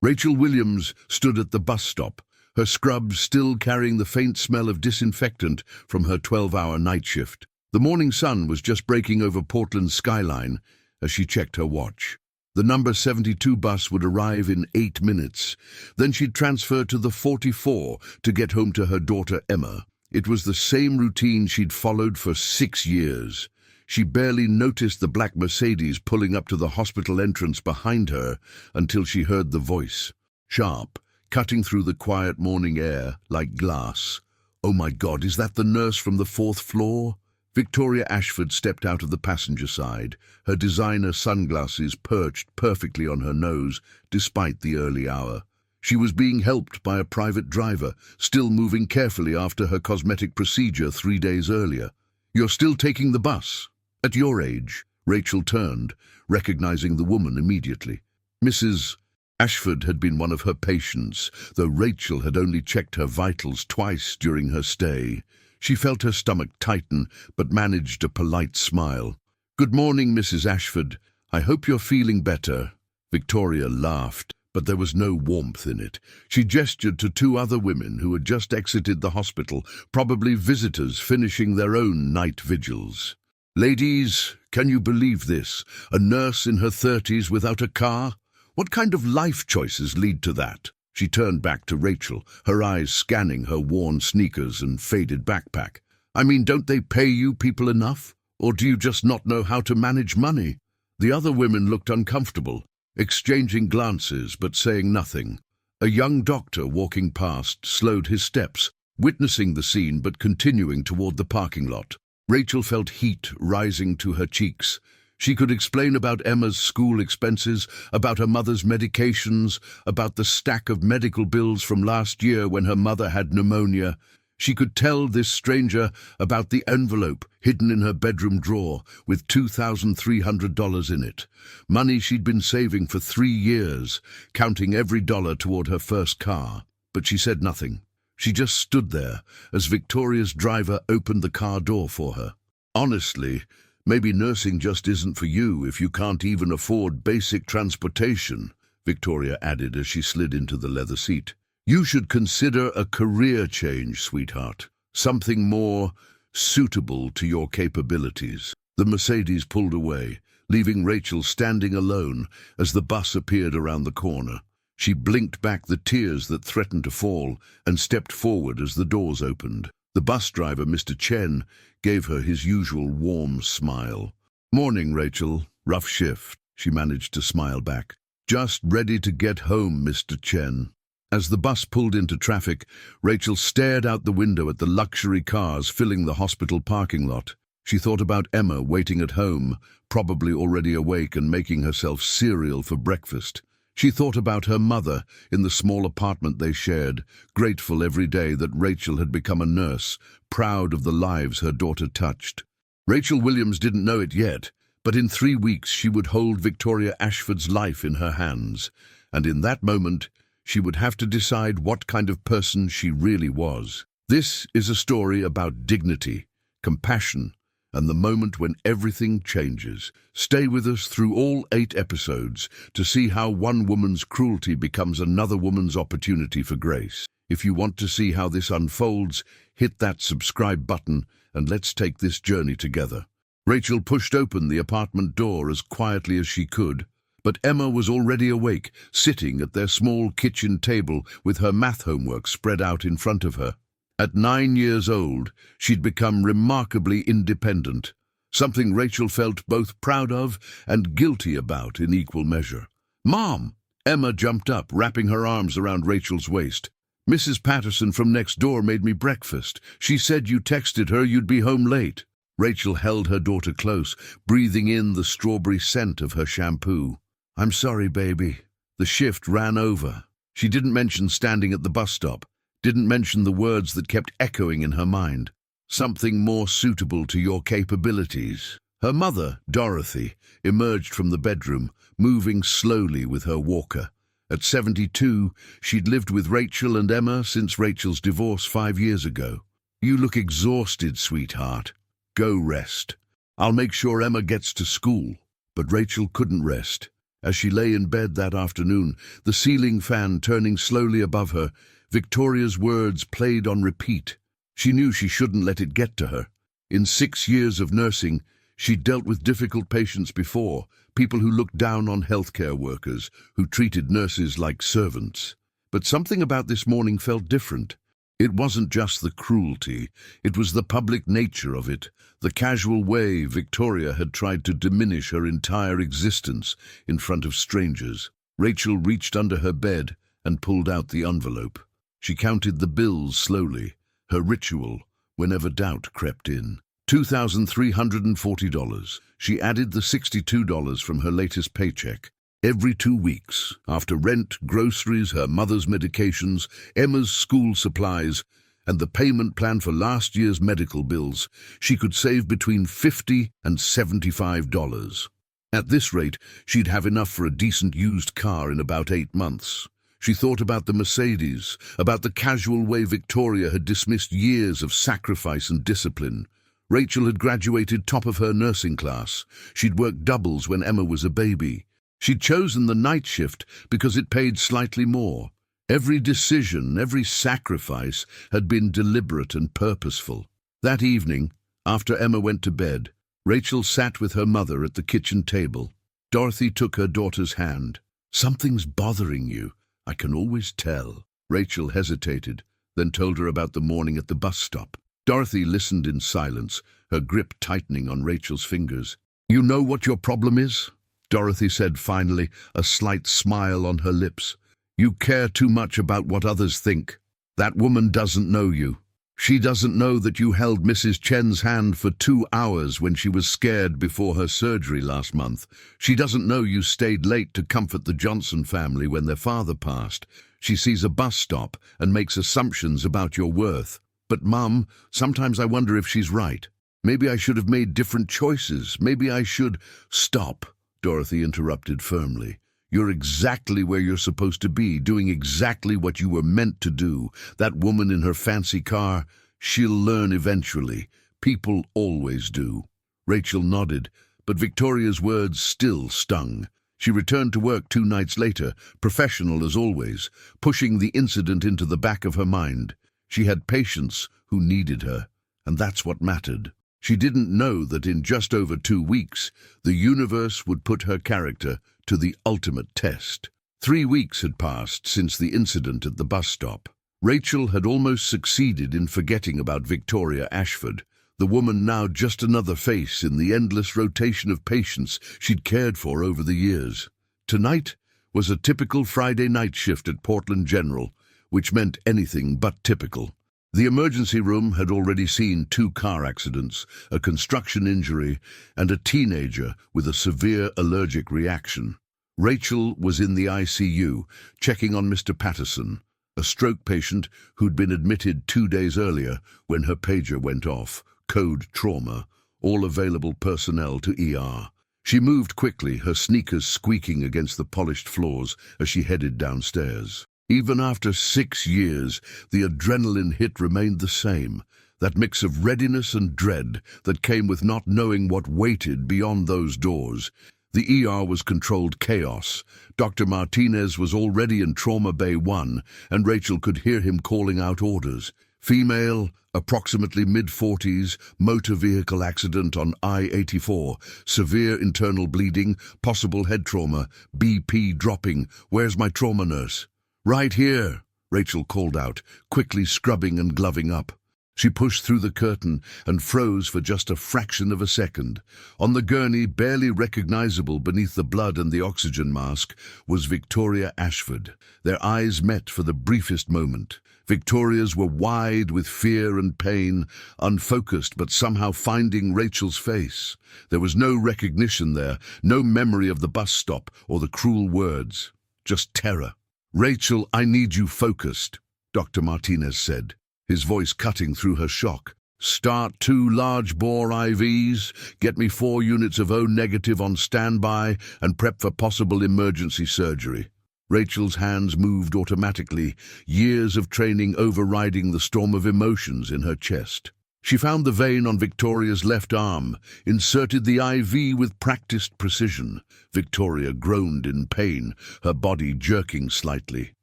Rachel Williams stood at the bus stop, her scrubs still carrying the faint smell of disinfectant from her 12-hour night shift. The morning sun was just breaking over Portland's skyline as she checked her watch. The number 72 bus would arrive in 8 minutes. Then she'd transfer to the 44 to get home to her daughter Emma. It was the same routine she'd followed for 6 years. She barely noticed the black Mercedes pulling up to the hospital entrance behind her until she heard the voice. Sharp, cutting through the quiet morning air like glass. "Oh my God, is that the nurse from the 4th floor?" Victoria Ashford stepped out of the passenger side, her designer sunglasses perched perfectly on her nose despite the early hour. She was being helped by a private driver, still moving carefully after her cosmetic procedure 3 days earlier. "You're still taking the bus? At your age?" Rachel turned, recognizing the woman immediately. Mrs. Ashford had been one of her patients, though Rachel had only checked her vitals twice during her stay. She felt her stomach tighten, but managed a polite smile. "Good morning, Mrs. Ashford. I hope you're feeling better." Victoria laughed, but there was no warmth in it. She gestured to 2 other women who had just exited the hospital, probably visitors finishing their own night vigils. "Ladies, can you believe this? A nurse in her 30s without a car? What kind of life choices lead to that?" She turned back to Rachel, her eyes scanning her worn sneakers and faded backpack. "I mean, don't they pay you people enough? Or do you just not know how to manage money?" The other women looked uncomfortable, exchanging glances but saying nothing. A young doctor walking past slowed his steps, witnessing the scene but continuing toward the parking lot. Rachel felt heat rising to her cheeks. She could explain about Emma's school expenses, about her mother's medications, about the stack of medical bills from last year when her mother had pneumonia. She could tell this stranger about the envelope hidden in her bedroom drawer with $2,300 in it, money she'd been saving for 3 years, counting every dollar toward her first car. But she said nothing. She just stood there as Victoria's driver opened the car door for her. "Honestly, maybe nursing just isn't for you if you can't even afford basic transportation," Victoria added as she slid into the leather seat. "You should consider a career change, sweetheart. Something more suitable to your capabilities." The Mercedes pulled away, leaving Rachel standing alone as the bus appeared around the corner. She blinked back the tears that threatened to fall and stepped forward as the doors opened. The bus driver, Mr. Chen, gave her his usual warm smile. "Morning, Rachel. Rough shift." She managed to smile back. "Just ready to get home, Mr. Chen." As the bus pulled into traffic, Rachel stared out the window at the luxury cars filling the hospital parking lot. She thought about Emma waiting at home, probably already awake and making herself cereal for breakfast. She thought about her mother in the small apartment they shared, grateful every day that Rachel had become a nurse, proud of the lives her daughter touched. Rachel Williams didn't know it yet, but in 3 weeks she would hold Victoria Ashford's life in her hands, and in that moment she would have to decide what kind of person she really was. This is a story about dignity, compassion, and the moment when everything changes. Stay with us through all 8 episodes to see how one woman's cruelty becomes another woman's opportunity for grace. If you want to see how this unfolds, hit that subscribe button and let's take this journey together. Rachel pushed open the apartment door as quietly as she could, but Emma was already awake, sitting at their small kitchen table with her math homework spread out in front of her. At 9 years old, she'd become remarkably independent, something Rachel felt both proud of and guilty about in equal measure. "Mom!" Emma jumped up, wrapping her arms around Rachel's waist. "Mrs. Patterson from next door made me breakfast. She said you texted her you'd be home late." Rachel held her daughter close, breathing in the strawberry scent of her shampoo. "I'm sorry, baby." The shift ran over. She didn't mention standing at the bus stop. Didn't mention the words that kept echoing in her mind. "Something more suitable to your capabilities." Her mother, Dorothy, emerged from the bedroom, moving slowly with her walker. At 72, she'd lived with Rachel and Emma since Rachel's divorce 5 years ago. "You look exhausted, sweetheart. Go rest. I'll make sure Emma gets to school." But Rachel couldn't rest. As she lay in bed that afternoon, the ceiling fan turning slowly above her, Victoria's words played on repeat. She knew she shouldn't let it get to her. In 6 years of nursing, she'd dealt with difficult patients before, people who looked down on healthcare workers, who treated nurses like servants. But something about this morning felt different. It wasn't just the cruelty, it was the public nature of it, the casual way Victoria had tried to diminish her entire existence in front of strangers. Rachel reached under her bed and pulled out the envelope. She counted the bills slowly, her ritual whenever doubt crept in. $2,340. She added the $62 from her latest paycheck. Every 2 weeks, after rent, groceries, her mother's medications, Emma's school supplies, and the payment plan for last year's medical bills, she could save between $50 and $75. At this rate, she'd have enough for a decent used car in about 8 months. She thought about the Mercedes, about the casual way Victoria had dismissed years of sacrifice and discipline. Rachel had graduated top of her nursing class. She'd worked doubles when Emma was a baby. She'd chosen the night shift because it paid slightly more. Every decision, every sacrifice had been deliberate and purposeful. That evening, after Emma went to bed, Rachel sat with her mother at the kitchen table. Dorothy took her daughter's hand. "Something's bothering you. I can always tell." Rachel hesitated, then told her about the morning at the bus stop. Dorothy listened in silence, her grip tightening on Rachel's fingers. "You know what your problem is?" Dorothy said finally, a slight smile on her lips. "You care too much about what others think. That woman doesn't know you. She doesn't know that you held Mrs. Chen's hand for 2 hours when she was scared before her surgery last month. She doesn't know you stayed late to comfort the Johnson family when their father passed. She sees a bus stop and makes assumptions about your worth. But, Mum, sometimes I wonder if she's right. Maybe I should have made different choices. Maybe I should—" "Stop," Dorothy interrupted firmly. "You're exactly where you're supposed to be, doing exactly what you were meant to do. That woman in her fancy car, she'll learn eventually. People always do." Rachel nodded, but Victoria's words still stung. She returned to work 2 nights later, professional as always, pushing the incident into the back of her mind. She had patients who needed her, and that's what mattered. She didn't know that in just over 2 weeks, the universe would put her character to the ultimate test. 3 weeks had passed since the incident at the bus stop. Rachel had almost succeeded in forgetting about Victoria Ashford, the woman now just another face in the endless rotation of patients she'd cared for over the years. Tonight was a typical Friday night shift at Portland General, which meant anything but typical. The emergency room had already seen 2 car accidents, a construction injury, and a teenager with a severe allergic reaction. Rachel was in the ICU, checking on Mr. Patterson, a stroke patient who'd been admitted 2 days earlier when her pager went off, code trauma, all available personnel to ER. She moved quickly, her sneakers squeaking against the polished floors as she headed downstairs. Even after 6 years, the adrenaline hit remained the same, that mix of readiness and dread that came with not knowing what waited beyond those doors. The ER was controlled chaos. Dr. Martinez was already in Trauma Bay 1, and Rachel could hear him calling out orders. Female, approximately mid-40s, motor vehicle accident on I-84, severe internal bleeding, possible head trauma, BP dropping. Where's my trauma nurse? "Right here," Rachel called out, quickly scrubbing and gloving up. She pushed through the curtain and froze for just a fraction of a second. On the gurney, barely recognizable beneath the blood and the oxygen mask, was Victoria Ashford. Their eyes met for the briefest moment. Victoria's were wide with fear and pain, unfocused but somehow finding Rachel's face. There was no recognition there, no memory of the bus stop or the cruel words, just terror. "Rachel, I need you focused," Dr. Martinez said, his voice cutting through her shock. "Start 2 large-bore IVs, get me 4 units of O-negative on standby, and prep for possible emergency surgery." Rachel's hands moved automatically, years of training overriding the storm of emotions in her chest. She found the vein on Victoria's left arm, inserted the IV with practiced precision. Victoria groaned in pain, her body jerking slightly.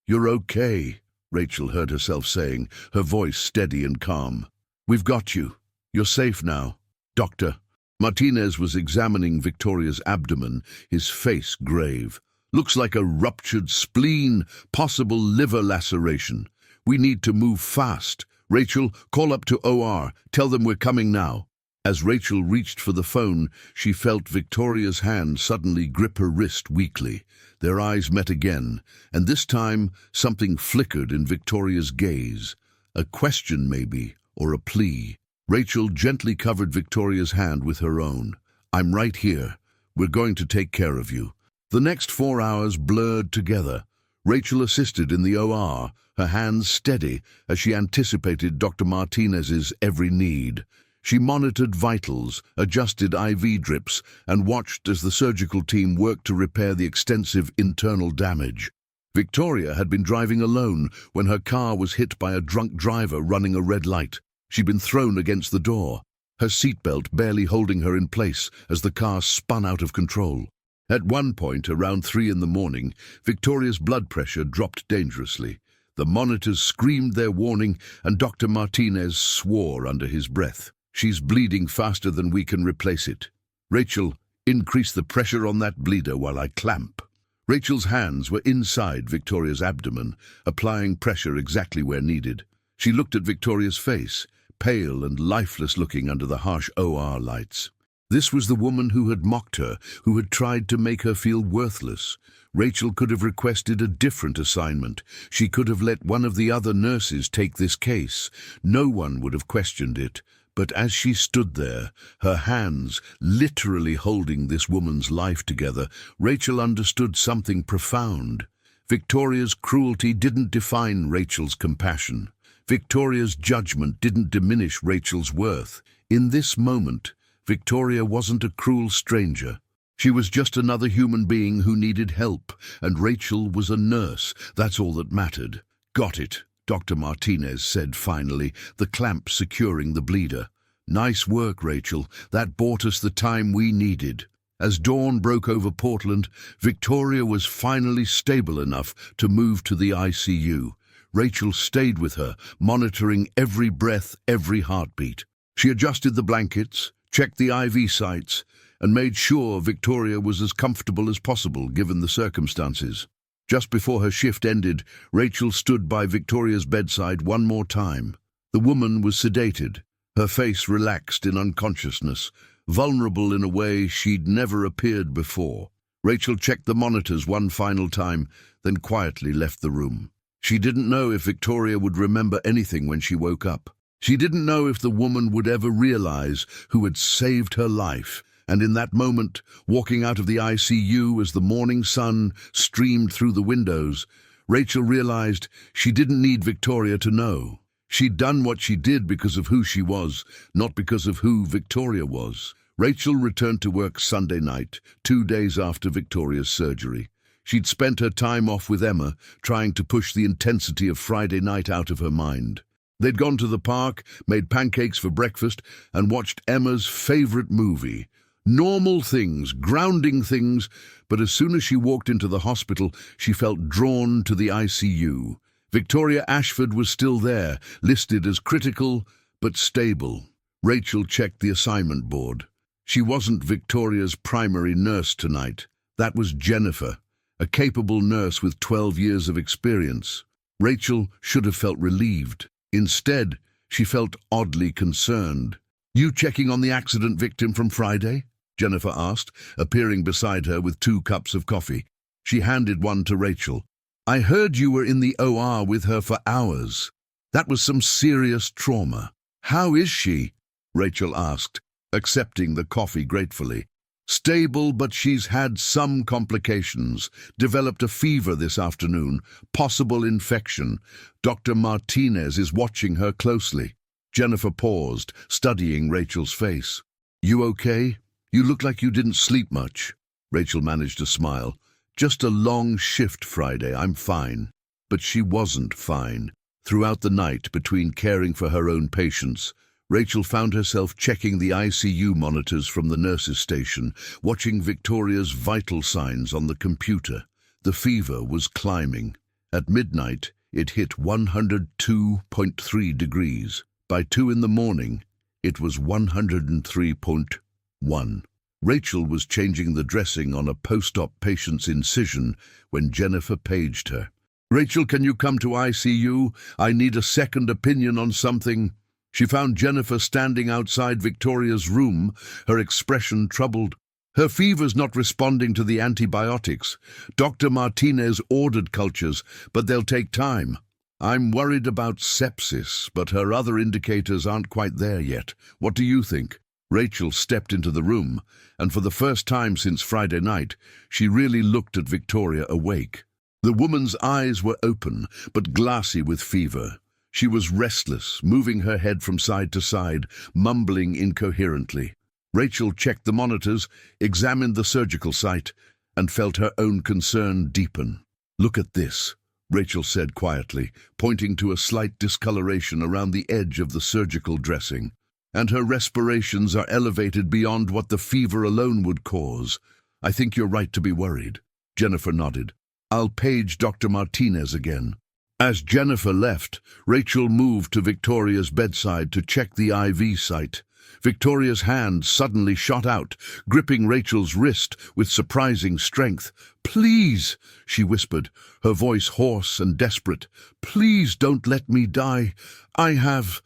"You're okay," Rachel heard herself saying, her voice steady and calm. "We've got you. You're safe now." "Doctor." Martinez was examining Victoria's abdomen, his face grave. "Looks like a ruptured spleen, possible liver laceration. We need to move fast. Rachel, call up to OR. Tell them we're coming now." As Rachel reached for the phone, she felt Victoria's hand suddenly grip her wrist weakly. Their eyes met again, and this time something flickered in Victoria's gaze. A question maybe, or a plea. Rachel gently covered Victoria's hand with her own. "I'm right here. We're going to take care of you." The next 4 hours blurred together. Rachel assisted in the OR, her hands steady as she anticipated Dr. Martinez's every need. She monitored vitals, adjusted IV drips, and watched as the surgical team worked to repair the extensive internal damage. Victoria had been driving alone when her car was hit by a drunk driver running a red light. She'd been thrown against the door, her seatbelt barely holding her in place as the car spun out of control. At one point, around 3 in the morning, Victoria's blood pressure dropped dangerously. The monitors screamed their warning, and Dr. Martinez swore under his breath. "She's bleeding faster than we can replace it. Rachel, increase the pressure on that bleeder while I clamp." Rachel's hands were inside Victoria's abdomen, applying pressure exactly where needed. She looked at Victoria's face, pale and lifeless looking under the harsh OR lights. This was the woman who had mocked her, who had tried to make her feel worthless. Rachel could have requested a different assignment. She could have let one of the other nurses take this case. No one would have questioned it. But as she stood there, her hands literally holding this woman's life together, Rachel understood something profound. Victoria's cruelty didn't define Rachel's compassion. Victoria's judgment didn't diminish Rachel's worth. In this moment, Victoria wasn't a cruel stranger. She was just another human being who needed help, and Rachel was a nurse. That's all that mattered. "Got it," Dr. Martinez said finally, the clamp securing the bleeder. "Nice work, Rachel. That bought us the time we needed." As dawn broke over Portland, Victoria was finally stable enough to move to the ICU. Rachel stayed with her, monitoring every breath, every heartbeat. She adjusted the blankets, checked the IV sites, and made sure Victoria was as comfortable as possible given the circumstances. Just before her shift ended, Rachel stood by Victoria's bedside one more time. The woman was sedated, her face relaxed in unconsciousness, vulnerable in a way she'd never appeared before. Rachel checked the monitors one final time, then quietly left the room. She didn't know if Victoria would remember anything when she woke up. She didn't know if the woman would ever realize who had saved her life. And in that moment, walking out of the ICU as the morning sun streamed through the windows, Rachel realized she didn't need Victoria to know. She'd done what she did because of who she was, not because of who Victoria was. Rachel returned to work Sunday night, 2 days after Victoria's surgery. She'd spent her time off with Emma, trying to push the intensity of Friday night out of her mind. They'd gone to the park, made pancakes for breakfast, and watched Emma's favorite movie. Normal things, grounding things, but as soon as she walked into the hospital, she felt drawn to the ICU. Victoria Ashford was still there, listed as critical but stable. Rachel checked the assignment board. She wasn't Victoria's primary nurse tonight. That was Jennifer, a capable nurse with 12 years of experience. Rachel should have felt relieved. Instead, she felt oddly concerned. "You checking on the accident victim from Friday?" Jennifer asked, appearing beside her with 2 cups of coffee. She handed one to Rachel. "I heard you were in the OR with her for hours. That was some serious trauma. How is she?" Rachel asked, accepting the coffee gratefully. "Stable, but she's had some complications. Developed a fever this afternoon. Possible infection. Dr. Martinez is watching her closely." Jennifer paused, studying Rachel's face. "You okay? You look like you didn't sleep much." Rachel managed to smile. "Just a long shift Friday, I'm fine." But she wasn't fine. Throughout the night, between caring for her own patients, Rachel found herself checking the ICU monitors from the nurse's station, watching Victoria's vital signs on the computer. The fever was climbing. At midnight, it hit 102.3 degrees. By 2 in the morning, it was 103.1. Rachel was changing the dressing on a post-op patient's incision when Jennifer paged her. "Rachel, can you come to ICU? I need a second opinion on something." She found Jennifer standing outside Victoria's room, her expression troubled. "Her fever's not responding to the antibiotics. Dr. Martinez ordered cultures, but they'll take time. I'm worried about sepsis, but her other indicators aren't quite there yet. What do you think?" Rachel stepped into the room, and for the first time since Friday night, she really looked at Victoria awake. The woman's eyes were open, but glassy with fever. She was restless, moving her head from side to side, mumbling incoherently. Rachel checked the monitors, examined the surgical site, and felt her own concern deepen. "Look at this," Rachel said quietly, pointing to a slight discoloration around the edge of the surgical dressing. "And her respirations are elevated beyond what the fever alone would cause. I think you're right to be worried." Jennifer nodded. "I'll page Dr. Martinez again." As Jennifer left, Rachel moved to Victoria's bedside to check the IV site. Victoria's hand suddenly shot out, gripping Rachel's wrist with surprising strength. "Please," she whispered, her voice hoarse and desperate. "Please don't let me die. I have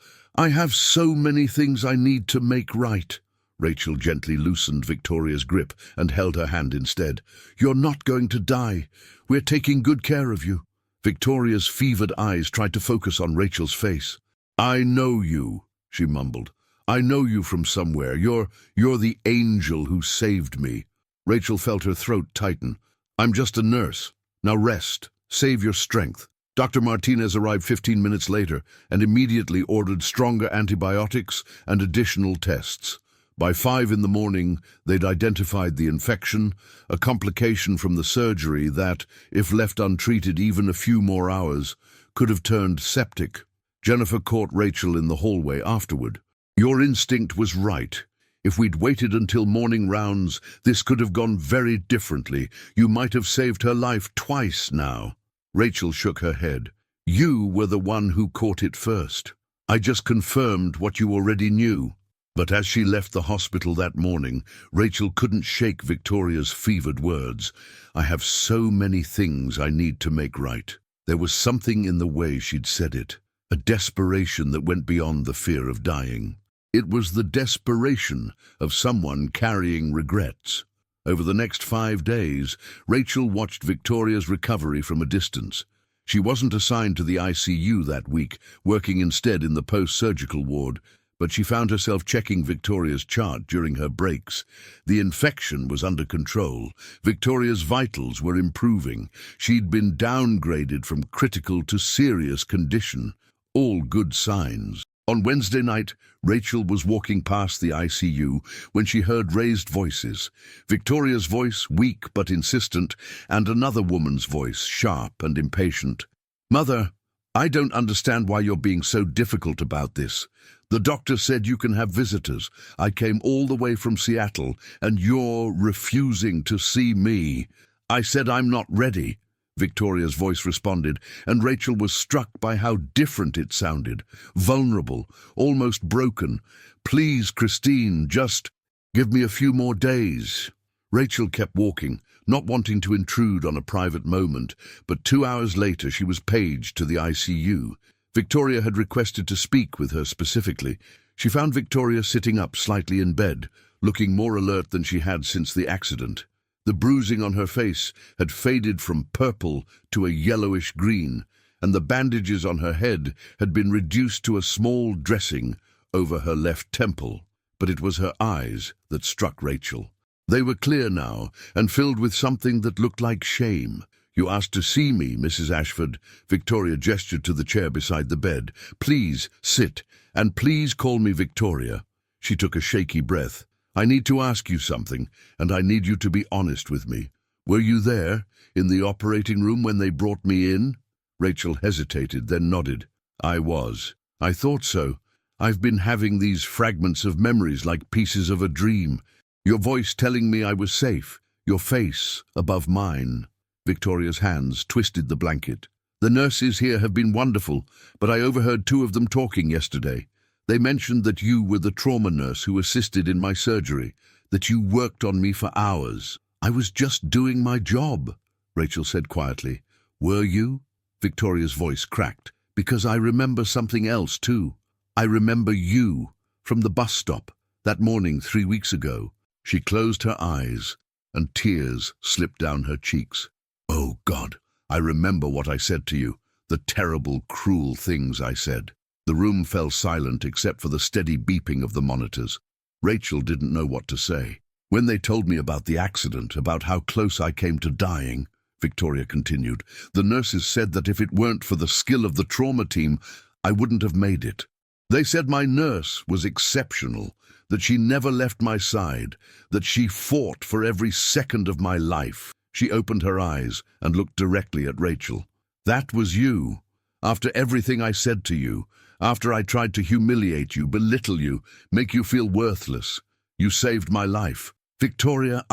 so many things I need to make right." Rachel gently loosened Victoria's grip and held her hand instead. "You're not going to die. We're taking good care of you." Victoria's fevered eyes tried to focus on Rachel's face. "I know you," she mumbled. "I know you from somewhere. You're the angel who saved me." Rachel felt her throat tighten. "I'm just a nurse. Now rest. Save your strength." Dr. Martinez arrived 15 minutes later and immediately ordered stronger antibiotics and additional tests. By 5 in the morning, they'd identified the infection, a complication from the surgery that, if left untreated even a few more hours, could have turned septic. Jennifer caught Rachel in the hallway afterward. "Your instinct was right. If we'd waited until morning rounds, this could have gone very differently. You might have saved her life twice now." Rachel shook her head. "You were the one who caught it first. I just confirmed what you already knew." But as she left the hospital that morning, Rachel couldn't shake Victoria's fevered words. "I have so many things I need to make right." There was something in the way she'd said it, a desperation that went beyond the fear of dying. It was the desperation of someone carrying regrets. Over the next 5 days, Rachel watched Victoria's recovery from a distance. She wasn't assigned to the ICU that week, working instead in the post-surgical ward, but she found herself checking Victoria's chart during her breaks. The infection was under control. Victoria's vitals were improving. She'd been downgraded from critical to serious condition. All good signs. On Wednesday night, Rachel was walking past the ICU when she heard raised voices. Victoria's voice, weak but insistent, and another woman's voice, sharp and impatient. "Mother, I don't understand why you're being so difficult about this. The doctor said you can have visitors. I came all the way from Seattle, and you're refusing to see me." "I said I'm not ready," Victoria's voice responded, and Rachel was struck by how different it sounded. Vulnerable, almost broken. "Please, Christine, just give me a few more days." Rachel kept walking, not wanting to intrude on a private moment, but 2 hours later she was paged to the ICU. Victoria had requested to speak with her specifically. She found Victoria sitting up slightly in bed, looking more alert than she had since the accident. The bruising on her face had faded from purple to a yellowish green, and the bandages on her head had been reduced to a small dressing over her left temple. But it was her eyes that struck Rachel. They were clear now, and filled with something that looked like shame. "You asked to see me, Mrs. Ashford." Victoria gestured to the chair beside the bed. "Please sit, and please call me Victoria." She took a shaky breath. "I need to ask you something, and I need you to be honest with me. Were you there, in the operating room when they brought me in?" Rachel hesitated, then nodded. "I was. I thought so. I've been having these fragments of memories like pieces of a dream. Your voice telling me I was safe, your face above mine." Victoria's hands twisted the blanket. "The nurses here have been wonderful, but I overheard two of them talking yesterday. They mentioned that you were the trauma nurse who assisted in my surgery, that you worked on me for hours." "I was just doing my job," Rachel said quietly. "Were you?" Victoria's voice cracked. "Because I remember something else too. I remember you, from the bus stop, that morning 3 weeks ago." She closed her eyes, and tears slipped down her cheeks. "Oh God, I remember what I said to you, the terrible, cruel things I said." The room fell silent except for the steady beeping of the monitors. Rachel didn't know what to say. "When they told me about the accident, about how close I came to dying," Victoria continued, "the nurses said that if it weren't for the skill of the trauma team, I wouldn't have made it. They said my nurse was exceptional, that she never left my side, that she fought for every second of my life." She opened her eyes and looked directly at Rachel. "That was you. After everything I said to you, after I tried to humiliate you, belittle you, make you feel worthless, you saved my life. Victoria,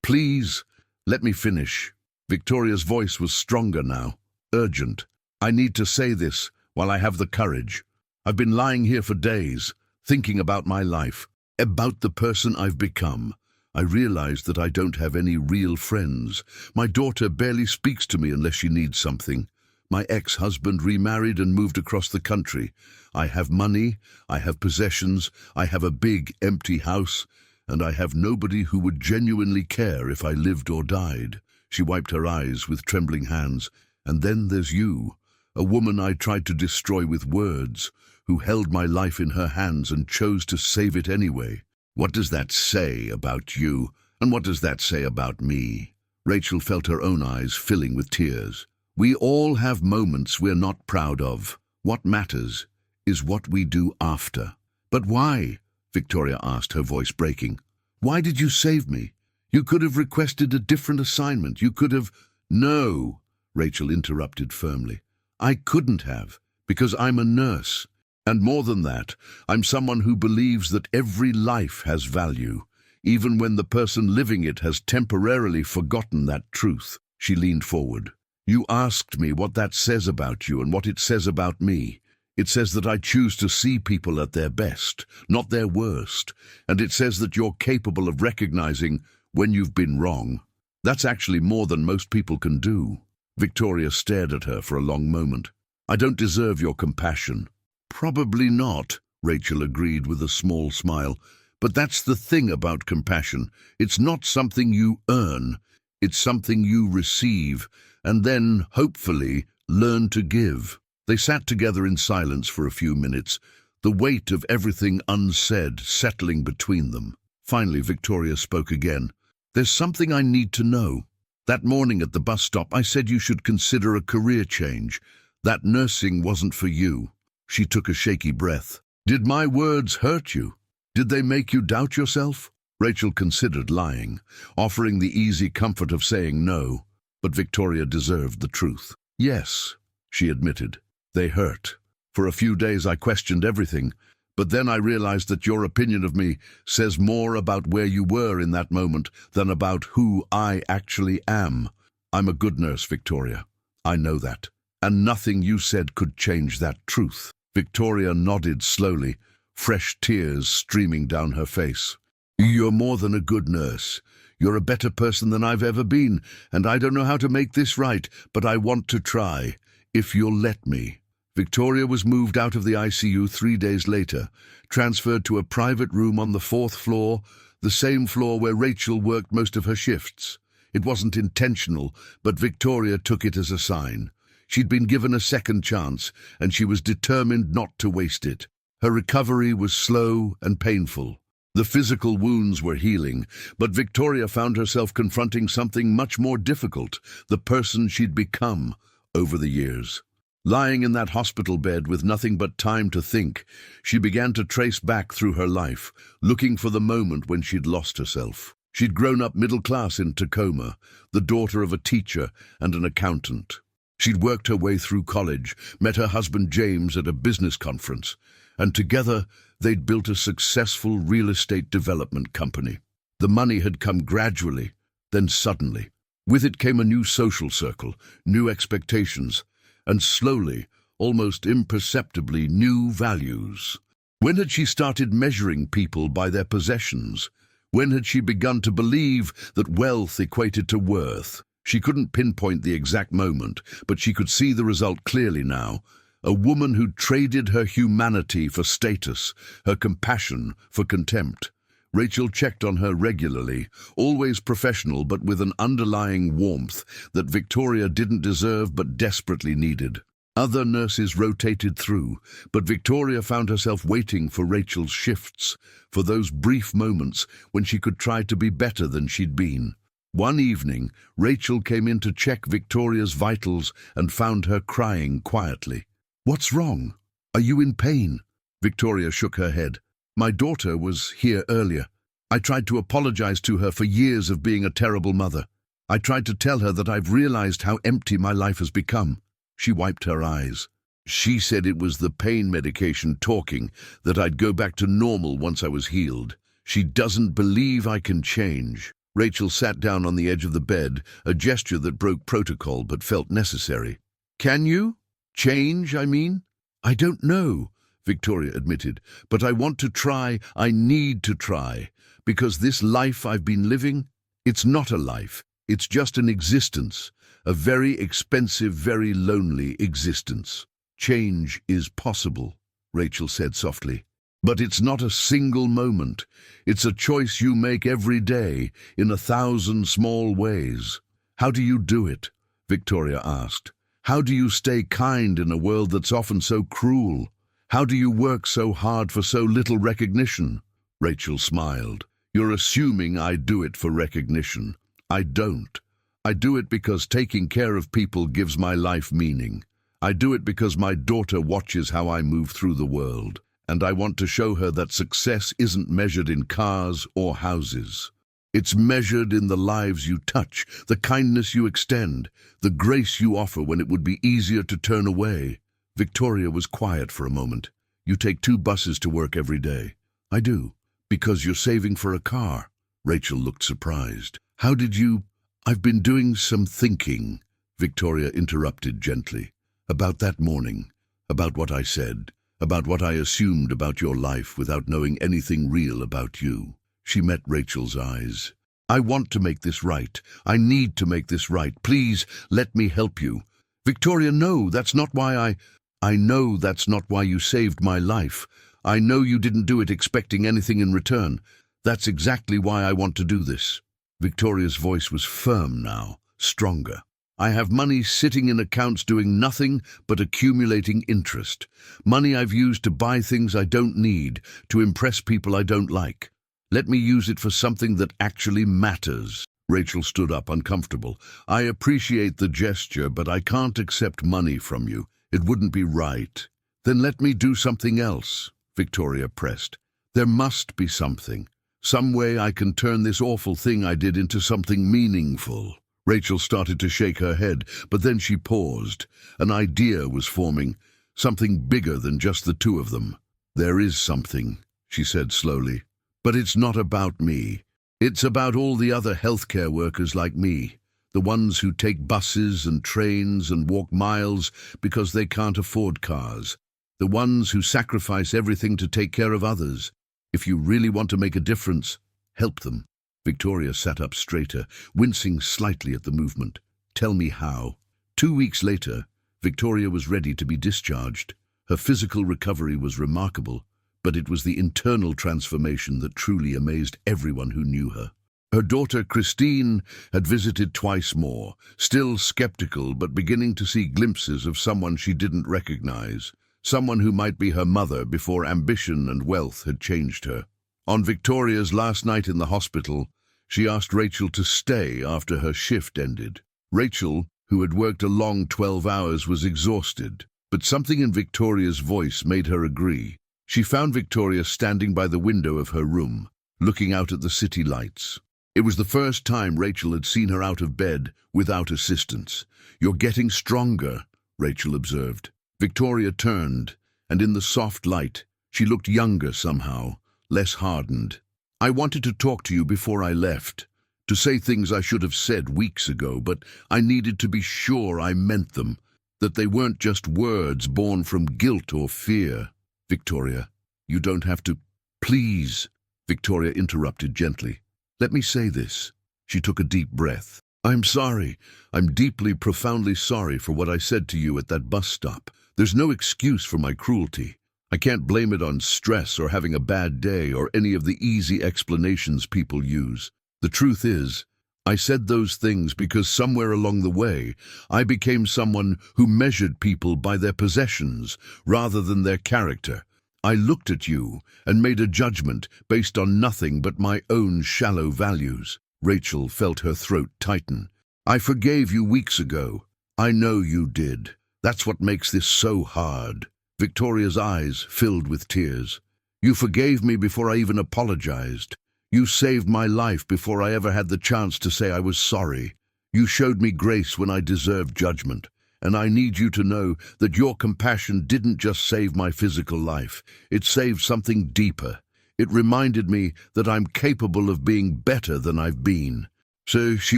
please, let me finish." Victoria's voice was stronger now, urgent. "I need to say this while I have the courage. I've been lying here for days, thinking about my life, about the person I've become. I realize that I don't have any real friends. My daughter barely speaks to me unless she needs something. My ex-husband remarried and moved across the country. I have money, I have possessions, I have a big, empty house, and I have nobody who would genuinely care if I lived or died." She wiped her eyes with trembling hands. "And then there's you, a woman I tried to destroy with words, who held my life in her hands and chose to save it anyway. What does that say about you, and what does that say about me?" Rachel felt her own eyes filling with tears. "We all have moments we're not proud of. What matters is what we do after." "But why?" Victoria asked, her voice breaking. "Why did you save me? You could have requested a different assignment. You could have—" "No," Rachel interrupted firmly. "I couldn't have, because I'm a nurse. And more than that, I'm someone who believes that every life has value, even when the person living it has temporarily forgotten that truth." She leaned forward. "You asked me what that says about you and what it says about me. It says that I choose to see people at their best, not their worst. And it says that you're capable of recognizing when you've been wrong. That's actually more than most people can do." Victoria stared at her for a long moment. "I don't deserve your compassion." "Probably not," Rachel agreed with a small smile. "But that's the thing about compassion. It's not something you earn. It's something you receive, and then, hopefully, learn to give." They sat together in silence for a few minutes, the weight of everything unsaid settling between them. Finally, Victoria spoke again. "There's something I need to know. That morning at the bus stop, I said you should consider a career change. That nursing wasn't for you." She took a shaky breath. "Did my words hurt you? Did they make you doubt yourself?" Rachel considered lying, offering the easy comfort of saying no. But Victoria deserved the truth. "Yes," she admitted. "They hurt. For a few days I questioned everything, but then I realized that your opinion of me says more about where you were in that moment than about who I actually am. I'm a good nurse, Victoria. I know that. And nothing you said could change that truth." Victoria nodded slowly, fresh tears streaming down her face. "You're more than a good nurse. You're a better person than I've ever been, and I don't know how to make this right, but I want to try, if you'll let me." Victoria was moved out of the ICU 3 days later, transferred to a private room on the 4th floor, the same floor where Rachel worked most of her shifts. It wasn't intentional, but Victoria took it as a sign. She'd been given a second chance, and she was determined not to waste it. Her recovery was slow and painful. The physical wounds were healing, but Victoria found herself confronting something much more difficult, the person she'd become over the years. Lying in that hospital bed with nothing but time to think, she began to trace back through her life, looking for the moment when she'd lost herself. She'd grown up middle class in Tacoma, the daughter of a teacher and an accountant. She'd worked her way through college, met her husband James at a business conference, and together they'd built a successful real estate development company. The money had come gradually, then suddenly. With it came a new social circle, new expectations, and slowly, almost imperceptibly, new values. When had she started measuring people by their possessions? When had she begun to believe that wealth equated to worth? She couldn't pinpoint the exact moment, but she could see the result clearly now. A woman who traded her humanity for status, her compassion for contempt. Rachel checked on her regularly, always professional but with an underlying warmth that Victoria didn't deserve but desperately needed. Other nurses rotated through, but Victoria found herself waiting for Rachel's shifts, for those brief moments when she could try to be better than she'd been. One evening, Rachel came in to check Victoria's vitals and found her crying quietly. "What's wrong? Are you in pain?" Victoria shook her head. "My daughter was here earlier. I tried to apologize to her for years of being a terrible mother. I tried to tell her that I've realized how empty my life has become." She wiped her eyes. "She said it was the pain medication talking, that I'd go back to normal once I was healed. She doesn't believe I can change." Rachel sat down on the edge of the bed, a gesture that broke protocol but felt necessary. "Can you? Change, I mean?" "I don't know," Victoria admitted, "but I want to try. I need to try. Because this life I've been living, it's not a life. It's just an existence. A very expensive, very lonely existence." "Change is possible," Rachel said softly. "But it's not a single moment. It's a choice you make every day, in 1,000 small ways." "How do you do it?" Victoria asked. "How do you stay kind in a world that's often so cruel? How do you work so hard for so little recognition?" Rachel smiled. "You're assuming I do it for recognition. I don't. I do it because taking care of people gives my life meaning. I do it because my daughter watches how I move through the world, and I want to show her that success isn't measured in cars or houses. It's measured in the lives you touch, the kindness you extend, the grace you offer when it would be easier to turn away." Victoria was quiet for a moment. "You take 2 buses to work every day." "I do. Because you're saving for a car." Rachel looked surprised. "How did you—" "I've been doing some thinking," Victoria interrupted gently. "About that morning, about what I said, about what I assumed about your life without knowing anything real about you." She met Rachel's eyes. "I want to make this right. I need to make this right. Please, let me help you." "Victoria, no, that's not why I know that's not why you saved my life. I know you didn't do it expecting anything in return. That's exactly why I want to do this." Victoria's voice was firm now, stronger. "I have money sitting in accounts doing nothing but accumulating interest. Money I've used to buy things I don't need, to impress people I don't like. Let me use it for something that actually matters." Rachel stood up, uncomfortable. "I appreciate the gesture, but I can't accept money from you. It wouldn't be right." "Then let me do something else," Victoria pressed. "There must be something. Some way I can turn this awful thing I did into something meaningful." Rachel started to shake her head, but then she paused. An idea was forming, something bigger than just the 2 of them. "There is something," she said slowly. "But it's not about me. It's about all the other healthcare workers like me, the ones who take buses and trains and walk miles because they can't afford cars, the ones who sacrifice everything to take care of others. If you really want to make a difference, help them." Victoria sat up straighter, wincing slightly at the movement. "Tell me how." 2 weeks later, Victoria was ready to be discharged. Her physical recovery was remarkable, but it was the internal transformation that truly amazed everyone who knew her. Her daughter Christine had visited twice more, still skeptical but beginning to see glimpses of someone she didn't recognize, someone who might be her mother before ambition and wealth had changed her. On Victoria's last night in the hospital, she asked Rachel to stay after her shift ended. Rachel, who had worked a long 12 hours, was exhausted, but something in Victoria's voice made her agree. She found Victoria standing by the window of her room, looking out at the city lights. It was the first time Rachel had seen her out of bed without assistance. "You're getting stronger," Rachel observed. Victoria turned, and in the soft light, She looked younger somehow, less hardened. "I wanted to talk to you before I left, to say things I should have said weeks ago, but I needed to be sure I meant them, that they weren't just words born from guilt or fear." "Victoria, you don't have to—" "Please," Victoria interrupted gently. "Let me say this." She took a deep breath. "I'm sorry. I'm deeply, profoundly sorry for what I said to you at that bus stop. There's no excuse for my cruelty. I can't blame it on stress or having a bad day or any of the easy explanations people use. The truth is, I said those things because somewhere along the way, I became someone who measured people by their possessions rather than their character. I looked at you and made a judgment based on nothing but my own shallow values." Rachel felt her throat tighten. "I forgave you weeks ago. I know you did. That's what makes this so hard." Victoria's eyes filled with tears. "You forgave me before I even apologized. You saved my life before I ever had the chance to say I was sorry. You showed me grace when I deserved judgment. And I need you to know that your compassion didn't just save my physical life. It saved something deeper. It reminded me that I'm capable of being better than I've been." So she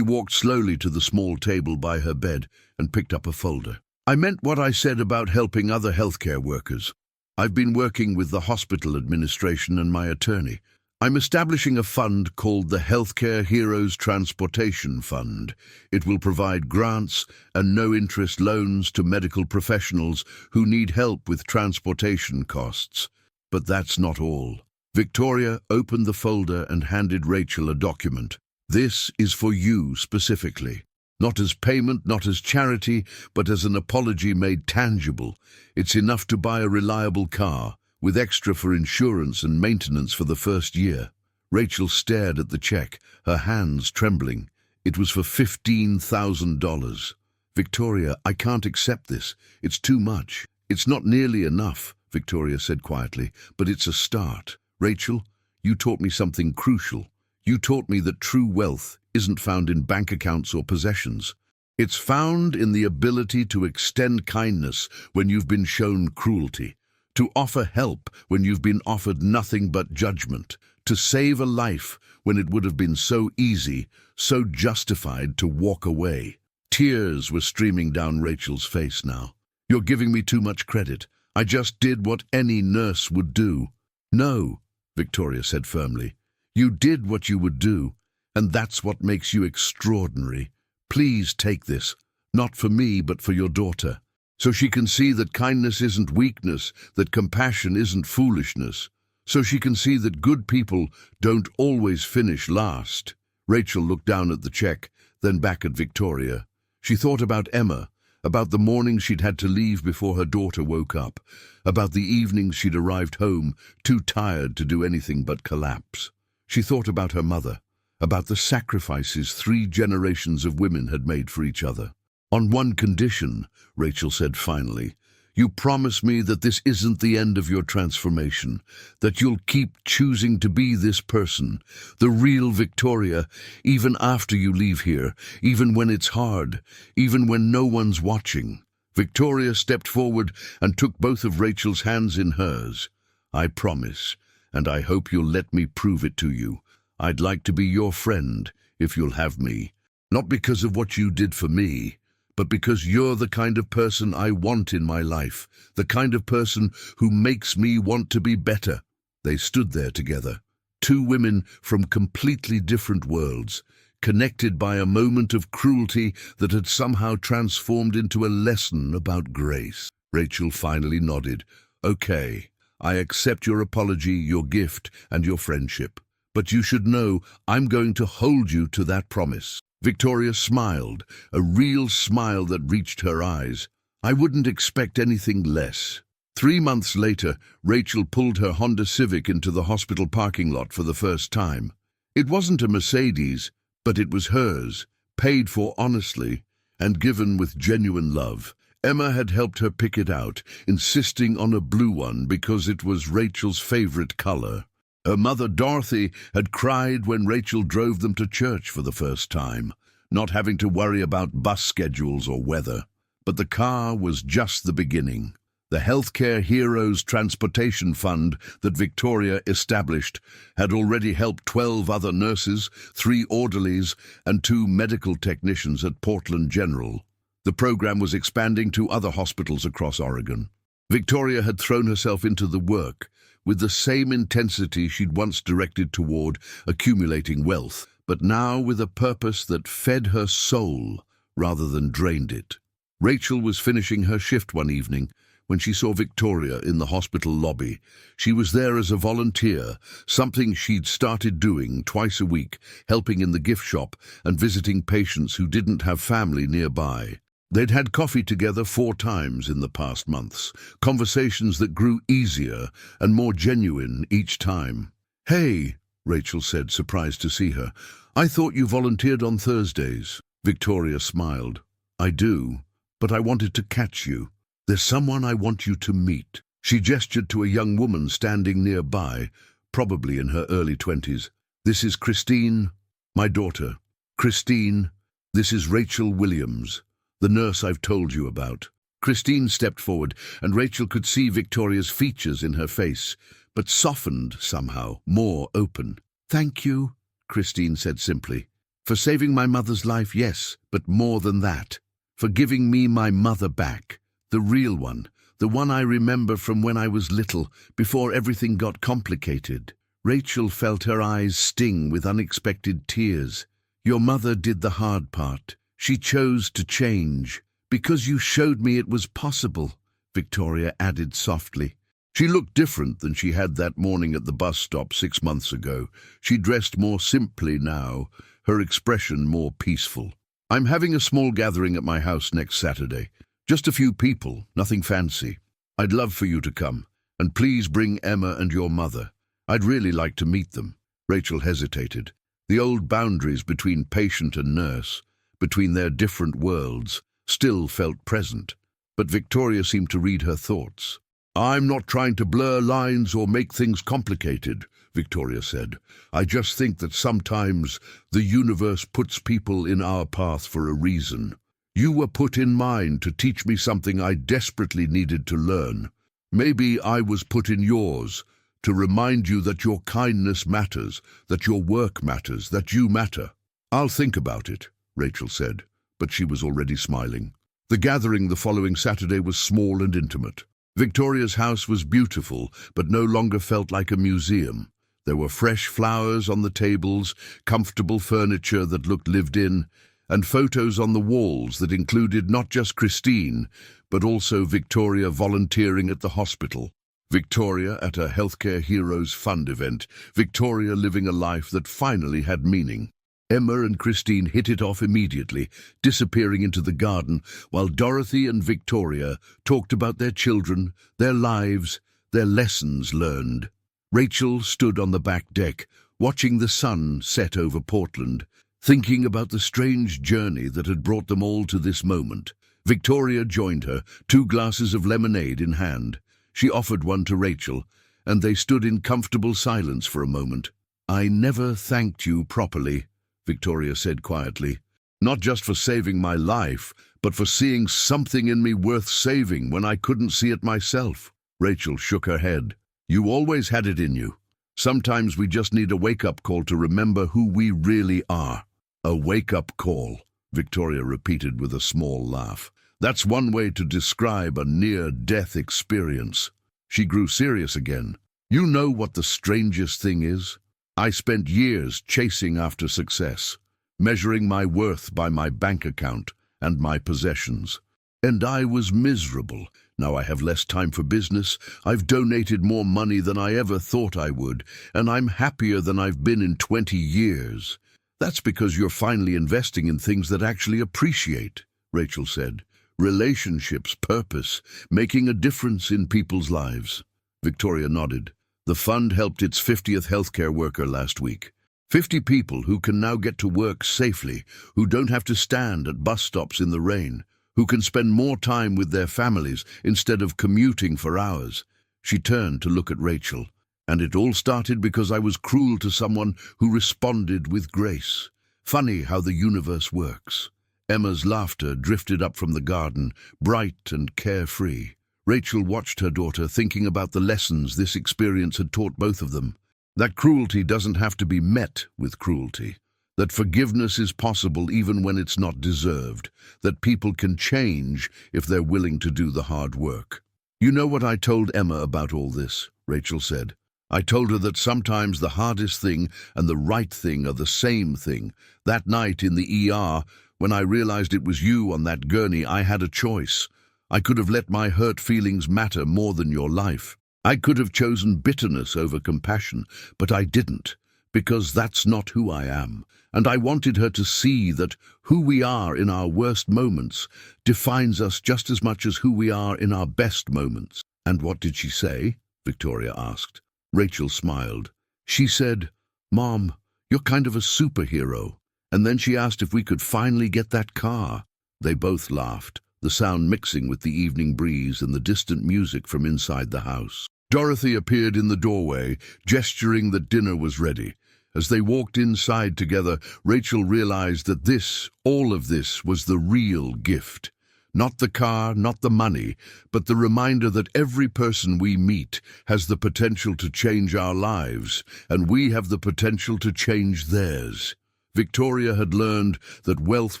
walked slowly to the small table by her bed and picked up a folder. "I meant what I said about helping other healthcare workers. I've been working with the hospital administration and my attorney. I'm establishing a fund called the Healthcare Heroes Transportation Fund. It will provide grants and no-interest loans to medical professionals who need help with transportation costs. But that's not all." Victoria opened the folder and handed Rachel a document. "This is for you specifically. Not as payment, not as charity, but as an apology made tangible. It's enough to buy a reliable car, with extra for insurance and maintenance for the first year." Rachel stared at the check, her hands trembling. It was for $15,000. "Victoria, I can't accept this. It's too much." "It's not nearly enough," Victoria said quietly, "but it's a start. Rachel, you taught me something crucial. You taught me that true wealth isn't found in bank accounts or possessions. It's found in the ability to extend kindness when you've been shown cruelty, to offer help when you've been offered nothing but judgment, to save a life when it would have been so easy, so justified to walk away." Tears were streaming down Rachel's face now. "You're giving me too much credit. I just did what any nurse would do." "No," Victoria said firmly. "You did what you would do, and that's what makes you extraordinary. Please take this, not for me, but for your daughter, so she can see that kindness isn't weakness, that compassion isn't foolishness, so she can see that good people don't always finish last." Rachel looked down at the check, then back at Victoria. She thought about Emma, about the morning she'd had to leave before her daughter woke up, about the evenings she'd arrived home, too tired to do anything but collapse. She thought about her mother, about the sacrifices 3 generations of women had made for each other. "On one condition," Rachel said finally, "you promise me that this isn't the end of your transformation, that you'll keep choosing to be this person, the real Victoria, even after you leave here, even when it's hard, even when no one's watching." Victoria stepped forward and took both of Rachel's hands in hers. "I promise, and I hope you'll let me prove it to you. I'd like to be your friend, if you'll have me. Not because of what you did for me, but because you're the kind of person I want in my life, the kind of person who makes me want to be better." They stood there together, 2 women from completely different worlds, connected by a moment of cruelty that had somehow transformed into a lesson about grace. Rachel finally nodded. "Okay, I accept your apology, your gift, and your friendship. But you should know I'm going to hold you to that promise." Victoria smiled, a real smile that reached her eyes. "I wouldn't expect anything less." 3 months later, Rachel pulled her Honda Civic into the hospital parking lot for the first time. It wasn't a Mercedes, but it was hers, paid for honestly, and given with genuine love. Emma had helped her pick it out, insisting on a blue one because it was Rachel's favorite color. Her mother, Dorothy, had cried when Rachel drove them to church for the first time, not having to worry about bus schedules or weather. But the car was just the beginning. The Healthcare Heroes Transportation Fund that Victoria established had already helped 12 other nurses, 3 orderlies, and 2 medical technicians at Portland General. The program was expanding to other hospitals across Oregon. Victoria had thrown herself into the work with the same intensity she'd once directed toward accumulating wealth, but now with a purpose that fed her soul rather than drained it. Rachel was finishing her shift one evening when she saw Victoria in the hospital lobby. She was there as a volunteer, something she'd started doing twice a week, helping in the gift shop and visiting patients who didn't have family nearby. They'd had coffee together 4 times in the past months, conversations that grew easier and more genuine each time. "Hey," Rachel said, surprised to see her. "I thought you volunteered on Thursdays." Victoria smiled. "I do, but I wanted to catch you. There's someone I want you to meet." She gestured to a young woman standing nearby, probably in her early 20s. "This is Christine, my daughter. Christine, this is Rachel Williams, the nurse I've told you about." Christine stepped forward, and Rachel could see Victoria's features in her face, but softened somehow, more open. "Thank you," Christine said simply. "For saving my mother's life, yes, but more than that. For giving me my mother back. The real one, the one I remember from when I was little, before everything got complicated." Rachel felt her eyes sting with unexpected tears. "Your mother did the hard part. She chose to change. Because you showed me it was possible," Victoria added softly. She looked different than she had that morning at the bus stop 6 months ago. She dressed more simply now, her expression more peaceful. "I'm having a small gathering at my house next Saturday. Just a few people, nothing fancy. I'd love for you to come, and please bring Emma and your mother. I'd really like to meet them." Rachel hesitated. The old boundaries between patient and nurse, between their different worlds, still felt present. But Victoria seemed to read her thoughts. "I'm not trying to blur lines or make things complicated," Victoria said. "I just think that sometimes the universe puts people in our path for a reason. You were put in mine to teach me something I desperately needed to learn. Maybe I was put in yours to remind you that your kindness matters, that your work matters, that you matter." "I'll think about it," Rachel said, but she was already smiling. The gathering the following Saturday was small and intimate. Victoria's house was beautiful, but no longer felt like a museum. There were fresh flowers on the tables, comfortable furniture that looked lived in, and photos on the walls that included not just Christine, but also Victoria volunteering at the hospital, Victoria at a Healthcare Heroes Fund event, Victoria living a life that finally had meaning. Emma and Christine hit it off immediately, disappearing into the garden, while Dorothy and Victoria talked about their children, their lives, their lessons learned. Rachel stood on the back deck, watching the sun set over Portland, thinking about the strange journey that had brought them all to this moment. Victoria joined her, 2 glasses of lemonade in hand. She offered one to Rachel, and they stood in comfortable silence for a moment. "I never thanked you properly," Victoria said quietly. "Not just for saving my life, but for seeing something in me worth saving when I couldn't see it myself." Rachel shook her head. "You always had it in you. Sometimes we just need a wake-up call to remember who we really are." "A wake-up call," Victoria repeated with a small laugh. "That's one way to describe a near-death experience." She grew serious again. "You know what the strangest thing is? I spent years chasing after success, measuring my worth by my bank account and my possessions. And I was miserable. Now I have less time for business, I've donated more money than I ever thought I would, and I'm happier than I've been in 20 years. That's because you're finally investing in things that actually appreciate," Rachel said. "Relationships, purpose, making a difference in people's lives." Victoria nodded. The fund helped its 50th healthcare worker last week. 50 people who can now get to work safely, who don't have to stand at bus stops in the rain, who can spend more time with their families instead of commuting for hours. She turned to look at Rachel. "And it all started because I was cruel to someone who responded with grace. Funny how the universe works." Emma's laughter drifted up from the garden, bright and carefree. Rachel watched her daughter, thinking about the lessons this experience had taught both of them. That cruelty doesn't have to be met with cruelty. That forgiveness is possible even when it's not deserved. That people can change if they're willing to do the hard work. "You know what I told Emma about all this?" Rachel said. "I told her that sometimes the hardest thing and the right thing are the same thing. That night in the ER, when I realized it was you on that gurney, I had a choice. I could have let my hurt feelings matter more than your life. I could have chosen bitterness over compassion, but I didn't, because that's not who I am. And I wanted her to see that who we are in our worst moments defines us just as much as who we are in our best moments." "And what did she say?" Victoria asked. Rachel smiled. "She said, 'Mom, you're kind of a superhero.' And then she asked if we could finally get that car." They both laughed, the sound mixing with the evening breeze and the distant music from inside the house. Dorothy appeared in the doorway, gesturing that dinner was ready. As they walked inside together, Rachel realized that all of this was the real gift. Not the car, not the money, but the reminder that every person we meet has the potential to change our lives, and we have the potential to change theirs. Victoria had learned that wealth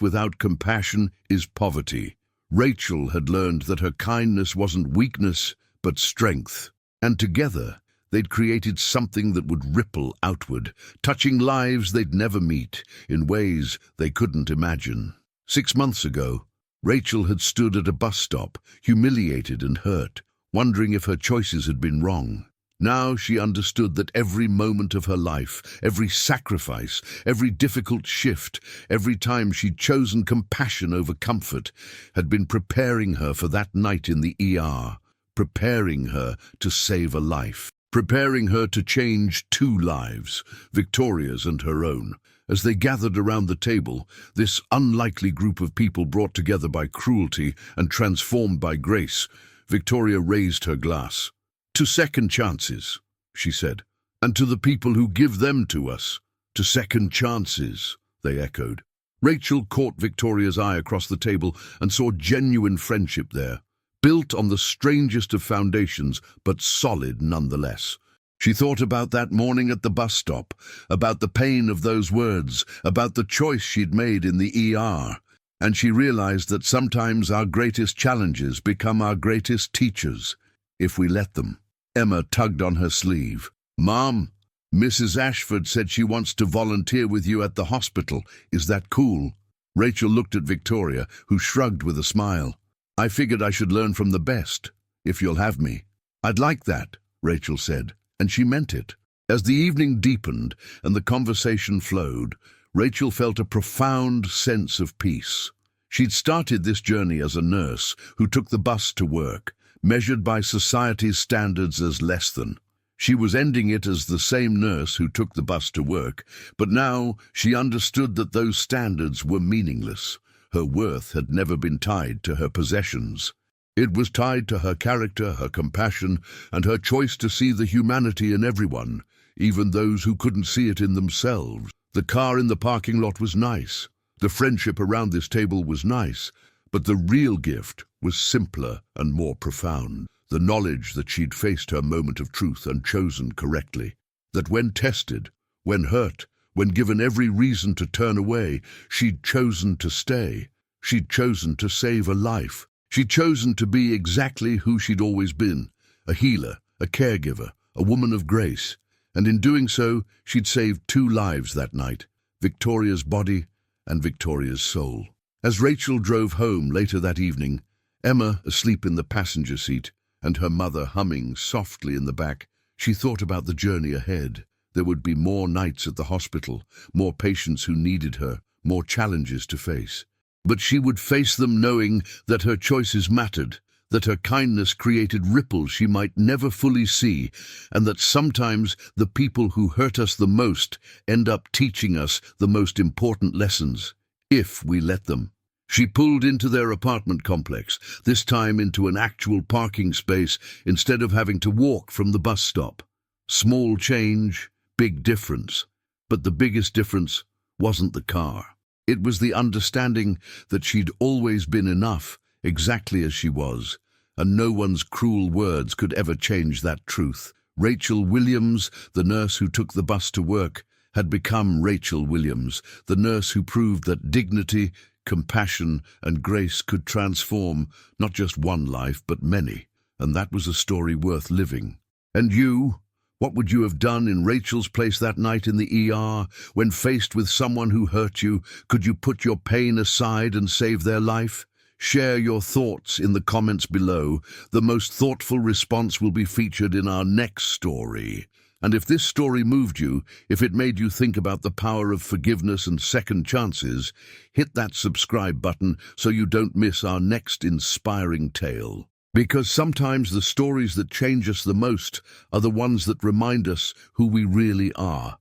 without compassion is poverty. Rachel had learned that her kindness wasn't weakness, but strength. And together, they'd created something that would ripple outward, touching lives they'd never meet in ways they couldn't imagine. 6 months ago, Rachel had stood at a bus stop, humiliated and hurt, wondering if her choices had been wrong. Now she understood that every moment of her life, every sacrifice, every difficult shift, every time she'd chosen compassion over comfort, had been preparing her for that night in the ER, preparing her to save a life, preparing her to change 2 lives, Victoria's and her own. As they gathered around the table, this unlikely group of people brought together by cruelty and transformed by grace, Victoria raised her glass. "To second chances," she said, "and to the people who give them to us." "To second chances," they echoed. Rachel caught Victoria's eye across the table and saw genuine friendship there, built on the strangest of foundations, but solid nonetheless. She thought about that morning at the bus stop, about the pain of those words, about the choice she'd made in the ER, and she realized that sometimes our greatest challenges become our greatest teachers, if we let them. Emma tugged on her sleeve. "Mom, Mrs. Ashford said she wants to volunteer with you at the hospital. Is that cool?" Rachel looked at Victoria, who shrugged with a smile. "I figured I should learn from the best, if you'll have me." "I'd like that," Rachel said, and she meant it. As the evening deepened and the conversation flowed, Rachel felt a profound sense of peace. She'd started this journey as a nurse who took the bus to work, measured by society's standards as less than. She was ending it as the same nurse who took the bus to work, but now she understood that those standards were meaningless. Her worth had never been tied to her possessions. It was tied to her character, her compassion, and her choice to see the humanity in everyone, even those who couldn't see it in themselves. The car in the parking lot was nice. The friendship around this table was nice. But the real gift was simpler and more profound. The knowledge that she'd faced her moment of truth and chosen correctly. That when tested, when hurt, when given every reason to turn away, she'd chosen to stay. She'd chosen to save a life. She'd chosen to be exactly who she'd always been, a healer, a caregiver, a woman of grace. And in doing so, she'd saved 2 lives that night, Victoria's body and Victoria's soul. As Rachel drove home later that evening, Emma asleep in the passenger seat and her mother humming softly in the back, she thought about the journey ahead. There would be more nights at the hospital, more patients who needed her, more challenges to face. But she would face them knowing that her choices mattered, that her kindness created ripples she might never fully see, and that sometimes the people who hurt us the most end up teaching us the most important lessons, if we let them. She pulled into their apartment complex, this time into an actual parking space instead of having to walk from the bus stop. Small change, big difference. But the biggest difference wasn't the car. It was the understanding that she'd always been enough, exactly as she was, and no one's cruel words could ever change that truth. Rachel Williams, the nurse who took the bus to work, had become Rachel Williams, the nurse who proved that dignity, compassion, and grace could transform not just one life, but many. And that was a story worth living. And you? What would you have done in Rachel's place that night in the ER? When faced with someone who hurt you, could you put your pain aside and save their life? Share your thoughts in the comments below. The most thoughtful response will be featured in our next story. And if this story moved you, if it made you think about the power of forgiveness and second chances, hit that subscribe button so you don't miss our next inspiring tale. Because sometimes the stories that change us the most are the ones that remind us who we really are.